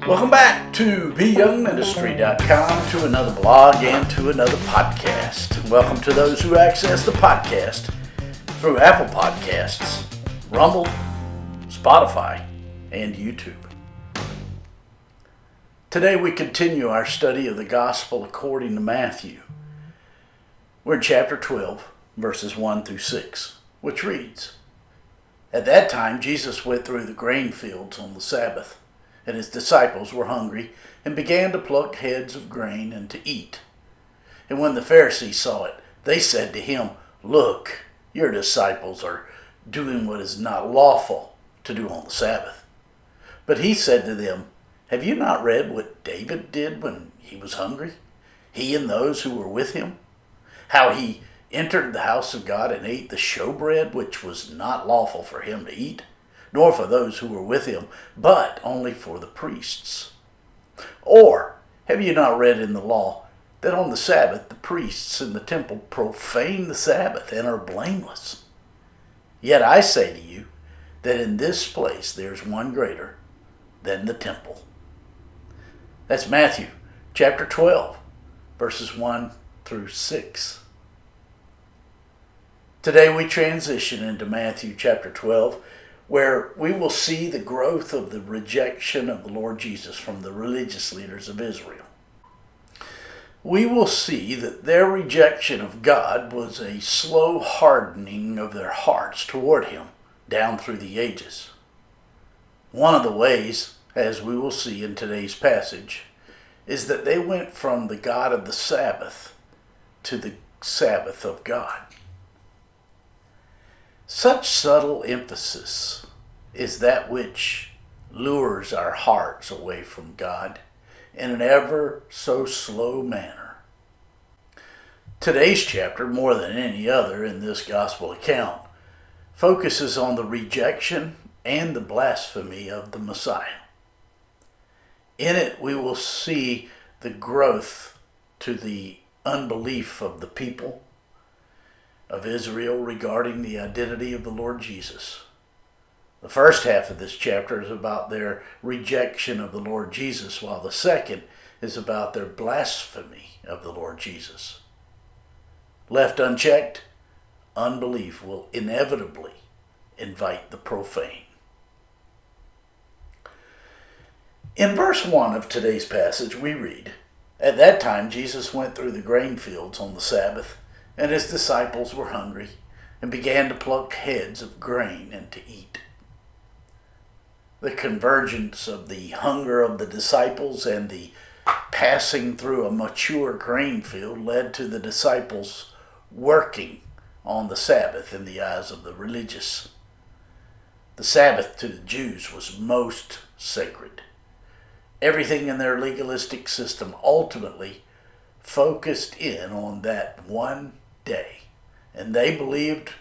Welcome back to BYoungMinistry.com, to another blog and to another podcast. Welcome to those who access the podcast through Apple Podcasts, Rumble, Spotify, and YouTube. Today we continue our study of the Gospel according to Matthew. We're in chapter 12, verses 1 through 6, which reads, "At that time Jesus went through the grain fields on the Sabbath, and his disciples were hungry, and began to pluck heads of grain and to eat. And when the Pharisees saw it, they said to him, 'Look, your disciples are doing what is not lawful to do on the Sabbath.' But he said to them, 'Have you not read what David did when he was hungry, he and those who were with him? How he entered the house of God and ate the showbread, which was not lawful for him to eat, nor for those who were with him, but only for the priests? Or have you not read in the law that on the Sabbath the priests in the temple profane the Sabbath and are blameless? Yet I say to you that in this place there is one greater than the temple.'" That's Matthew chapter 12, verses 1 through 6. Today we transition into Matthew chapter 12, where we will see the growth of the rejection of the Lord Jesus from the religious leaders of Israel. We will see that their rejection of God was a slow hardening of their hearts toward Him down through the ages. One of the ways, as we will see in today's passage, is that they went from the God of the Sabbath to the Sabbath of God. Such subtle emphasis is that which lures our hearts away from God in an ever so slow manner. Today's chapter, more than any other in this gospel account, focuses on the rejection and the blasphemy of the Messiah. In it, we will see the growth to the unbelief of the people of Israel regarding the identity of the Lord Jesus. The first half of this chapter is about their rejection of the Lord Jesus, while the second is about their blasphemy of the Lord Jesus. Left unchecked, unbelief will inevitably invite the profane. In verse 1 of today's passage, we read, "At that time Jesus went through the grain fields on the Sabbath, and his disciples were hungry, and began to pluck heads of grain and to eat." The convergence of the hunger of the disciples and the passing through a mature grain field led to the disciples working on the Sabbath in the eyes of the religious. The Sabbath to the Jews was most sacred. Everything in their legalistic system ultimately focused in on that one day, and they believed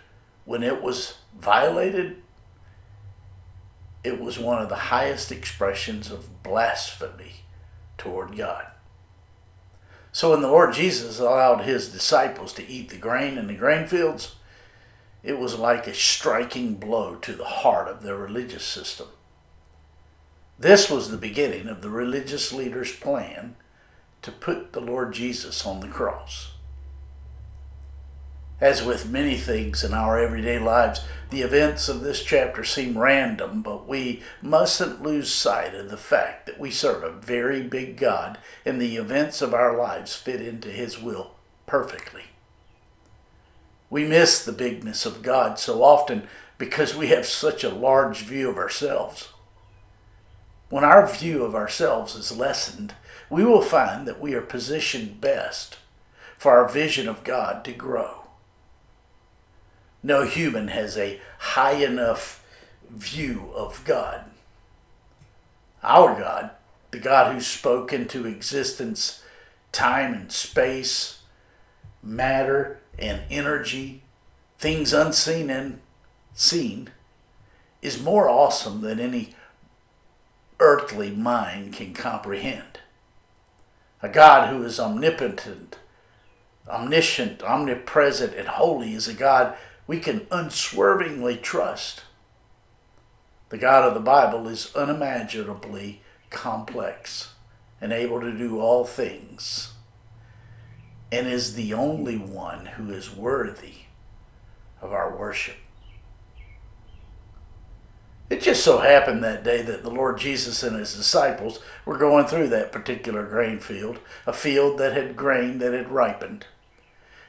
when it was violated, it was one of the highest expressions of blasphemy toward God. So when the Lord Jesus allowed his disciples to eat the grain in the grain fields, it was like a striking blow to the heart of their religious system. This was the beginning of the religious leaders' plan to put the Lord Jesus on the cross. As with many things in our everyday lives, the events of this chapter seem random, but we mustn't lose sight of the fact that we serve a very big God, and the events of our lives fit into His will perfectly. We miss the bigness of God so often because we have such a large view of ourselves. When our view of ourselves is lessened, we will find that we are positioned best for our vision of God to grow. No human has a high enough view of God. Our God, the God who spoke into existence time and space, matter and energy, things unseen and seen, is more awesome than any earthly mind can comprehend. A God who is omnipotent, omniscient, omnipresent, and holy is a God we can unswervingly trust. The God of the Bible is unimaginably complex, and able to do all things, and is the only one who is worthy of our worship. It just so happened that day that the Lord Jesus and his disciples were going through that particular grain field, a field that had grain that had ripened.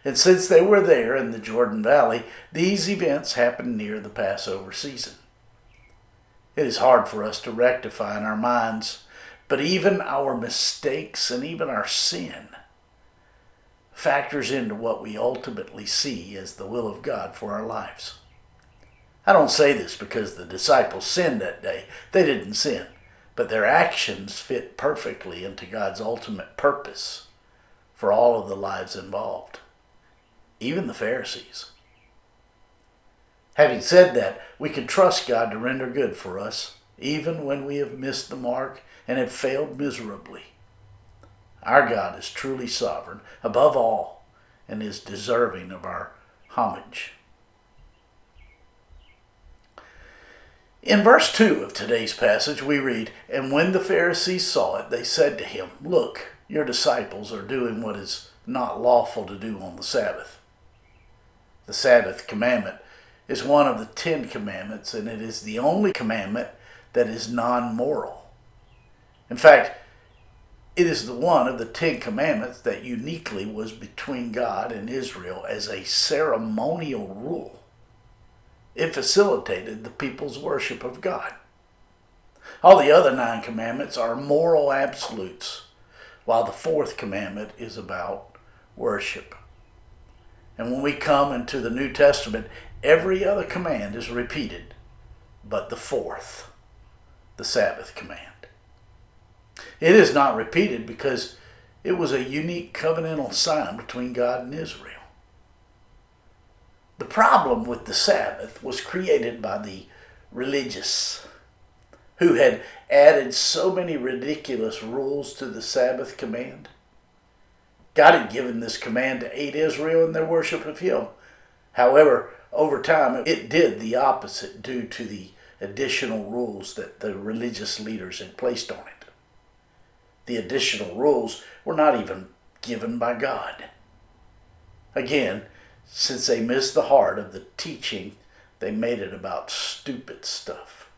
And since they were there in the Jordan Valley, these events happened near the Passover season. It is hard for us to rectify in our minds, but even our mistakes and even our sin factors into what we ultimately see as the will of God for our lives. I don't say this because the disciples sinned that day. They didn't sin, but their actions fit perfectly into God's ultimate purpose for all of the lives involved, even the Pharisees. Having said that, we can trust God to render good for us, even when we have missed the mark and have failed miserably. Our God is truly sovereign above all and is deserving of our homage. In verse 2 of today's passage we read, "And when the Pharisees saw it, they said to him, 'Look, your disciples are doing what is not lawful to do on the Sabbath.'" The Sabbath commandment is one of the 10 commandments, and it is the only commandment that is non-moral. In fact, it is the one of the 10 commandments that uniquely was between God and Israel as a ceremonial rule. It facilitated the people's worship of God. All the other 9 commandments are moral absolutes, while the 4th commandment is about worship. And when we come into the New Testament, every other command is repeated, but the 4th, the Sabbath command. It is not repeated because it was a unique covenantal sign between God and Israel. The problem with the Sabbath was created by the religious, who had added so many ridiculous rules to the Sabbath command. God had given this command to aid Israel in their worship of Him. However, over time, it did the opposite due to the additional rules that the religious leaders had placed on it. The additional rules were not even given by God. Again, since they missed the heart of the teaching, they made it about stupid stuff.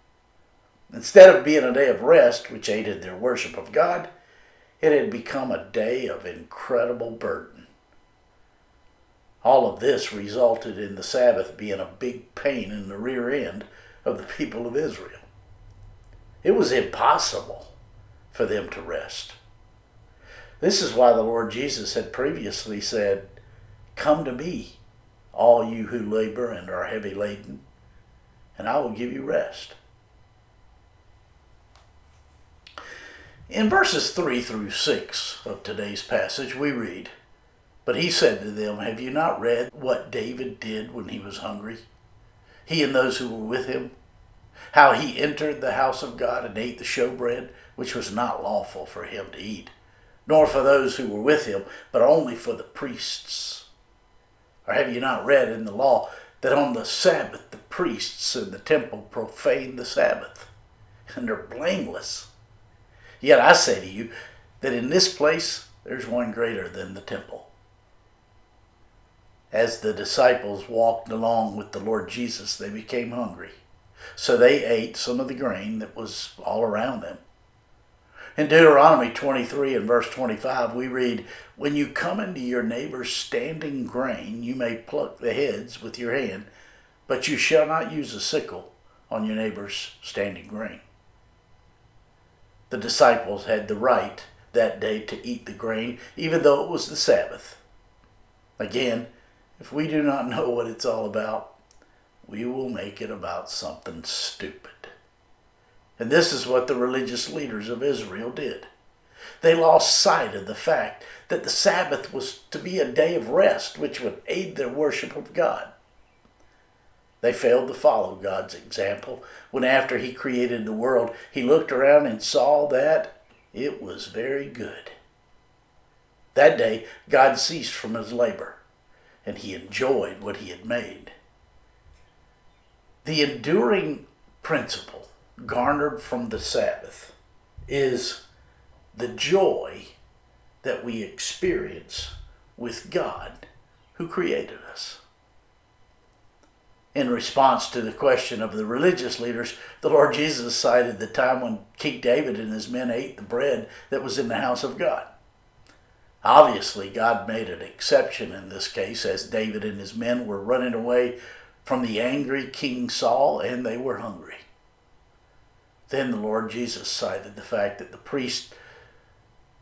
Instead of being a day of rest, which aided their worship of God, it had become a day of incredible burden. All of this resulted in the Sabbath being a big pain in the rear end of the people of Israel. It was impossible for them to rest. This is why the Lord Jesus had previously said, "Come to me, all you who labor and are heavy laden, and I will give you rest." In verses 3 through 6 of today's passage we read, "But he said to them, 'Have you not read what David did when he was hungry? He and those who were with him, how he entered the house of God and ate the showbread, which was not lawful for him to eat, nor for those who were with him, but only for the priests. Or have you not read in the law that on the Sabbath the priests in the temple profane the Sabbath, and are blameless? Yet I say to you that in this place there's one greater than the temple.'" As the disciples walked along with the Lord Jesus, they became hungry. So they ate some of the grain that was all around them. In Deuteronomy 23 and verse 25, we read, "When you come into your neighbor's standing grain, you may pluck the heads with your hand, but you shall not use a sickle on your neighbor's standing grain." The disciples had the right that day to eat the grain, even though it was the Sabbath. Again, if we do not know what it's all about, we will make it about something stupid. And this is what the religious leaders of Israel did. They lost sight of the fact that the Sabbath was to be a day of rest, which would aid their worship of God. They failed to follow God's example when, after He created the world, He looked around and saw that it was very good. That day, God ceased from His labor, and He enjoyed what He had made. The enduring principle garnered from the Sabbath is the joy that we experience with God who created us. In response to the question of the religious leaders, the Lord Jesus cited the time when King David and his men ate the bread that was in the house of God. Obviously, God made an exception in this case, as David and his men were running away from the angry King Saul, and they were hungry. Then the Lord Jesus cited the fact that the priest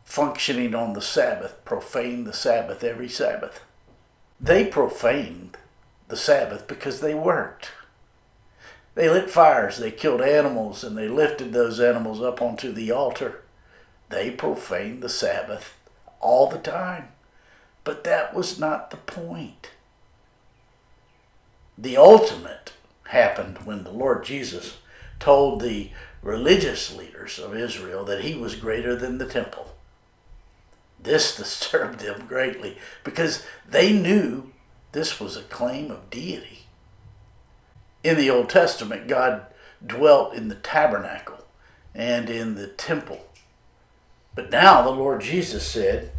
functioning on the Sabbath profaned the Sabbath every Sabbath. They profaned the Sabbath because they worked. They lit fires, they killed animals, and they lifted those animals up onto the altar. They profaned the Sabbath all the time. But that was not the point. The ultimate happened when the Lord Jesus told the religious leaders of Israel that he was greater than the temple. This disturbed them greatly because they knew this was a claim of deity. In the Old Testament, God dwelt in the tabernacle and in the temple. But now the Lord Jesus said,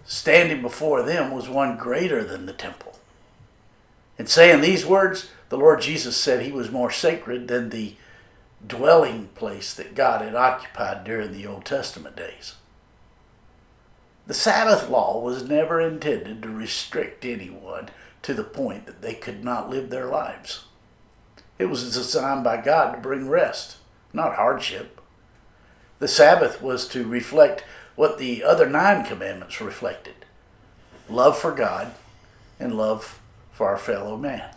standing before them was one greater than the temple. In saying these words, the Lord Jesus said he was more sacred than the dwelling place that God had occupied during the Old Testament days. The Sabbath law was never intended to restrict anyone to the point that they could not live their lives. It was designed by God to bring rest, not hardship. The Sabbath was to reflect what the other 9 commandments reflected: love for God and love for our fellow man.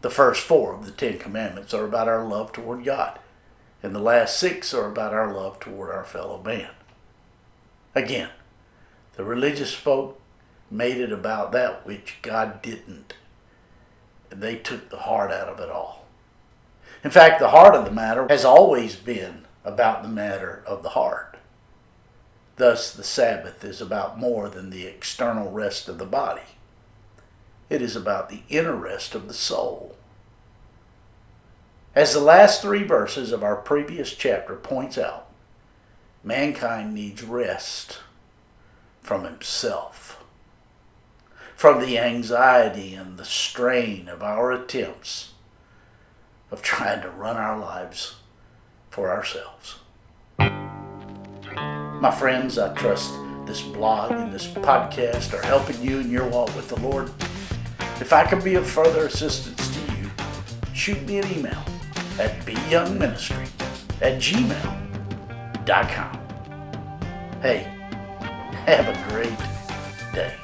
The first 4 of the 10 commandments are about our love toward God, and the last 6 are about our love toward our fellow man. Again, the religious folk made it about that which God didn't. And they took the heart out of it all. In fact, the heart of the matter has always been about the matter of the heart. Thus, the Sabbath is about more than the external rest of the body. It is about the inner rest of the soul. As the last 3 verses of our previous chapter points out, mankind needs rest from himself, from the anxiety and the strain of our attempts of trying to run our lives for ourselves. My friends, I trust this blog and this podcast are helping you in your walk with the Lord. If I can be of further assistance to you, shoot me an email at BYoungMinistry@gmail.com. Hey, have a great day.